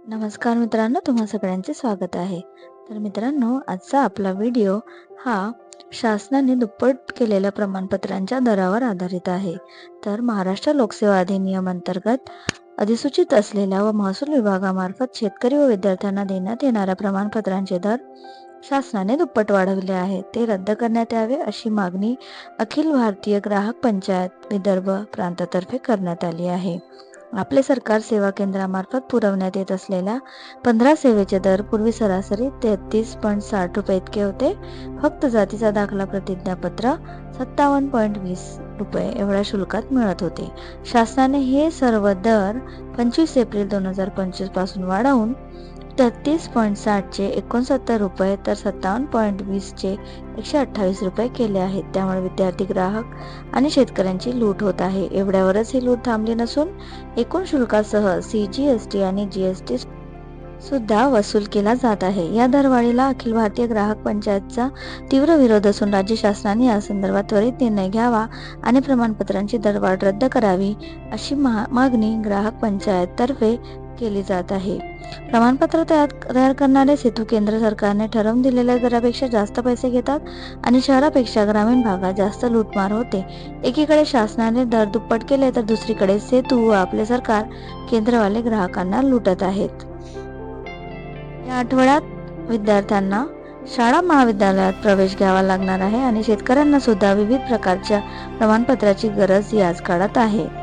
नमस्कार मित्रांनो, तुम्हा सगळ्यांचे स्वागत आहे. तर मित्रांनो, आजचा आपला व्हिडिओ हा शासनाने दुप्पट केलेल्या प्रमाणपत्रांच्या दरावर आधारित आहे. तर महाराष्ट्र लोकसेवा अधिनियम अंतर्गत अधिसूचित असलेल्या व महसूल विभागामार्फत शेतकरी व विद्यार्थ्यांना देण्यात येणाऱ्या प्रमाणपत्रांचे दर शासनाने दुप्पट वाढवले आहेत. ते रद्द करण्यात यावे अशी मागणी अखिल भारतीय ग्राहक पंचायत विदर्भ प्रांतातर्फे करण्यात आली आहे. आपले सरकार सेवा केंद्रामार्फत पुरवण्यात येत असलेल्या 15 सेवेचे दर पूर्वी सरासरी 33.60 इतके होते. फक्त जातीचा दाखला, प्रतिज्ञापत्र 57.20 रुपये एवढ्या शुल्कात मिळत होते. शासनाने हे सर्व दर 25 एप्रिल 2025 पासून वाढवून 33.60 चे 69 रुपये तर 57.20 चे 128 रुपये केले आहेत. त्यामुळे विद्यार्थी, ग्राहक आणि शेतकऱ्यांची लूट होत आहे. एवढ्यावरच ही लूट थांबली नसून एकूण शुल्कासह CGST आणि GST सुद्धा वसूल केला जात आहे. या दरवाढीला अखिल भारतीय ग्राहक पंचायतचा तीव्र विरोध असून राज्य शासनाने या संदर्भात त्वरित निर्णय घ्यावा आणि प्रमाणपत्रांची दरवाढ रद्द करावी अशी मागणी ग्राहक पंचायत तर्फे केली जात आहे. प्रमाणपत्र तयार करणारे सेतू केंद्र सरकारने ठरवून दिलेल्या दरापेक्षा जास्त पैसे घेतात आणि शहरापेक्षा ग्रामीण भागात जास्त लूटमार होते. एकीकडे शासनाने दर दुप्पट केले तर दुसरीकडे सेतू व आपले सरकार केंद्रवाले ग्राहकांना लुटत आहेत. या आठवड्यात विद्यार्थ्यांना शाळा महाविद्यालयात प्रवेश घ्यावा लागणार आहे आणि शेतकऱ्यांना सुद्धा विविध प्रकारच्या प्रमाणपत्राची गरज याच काळात आहे.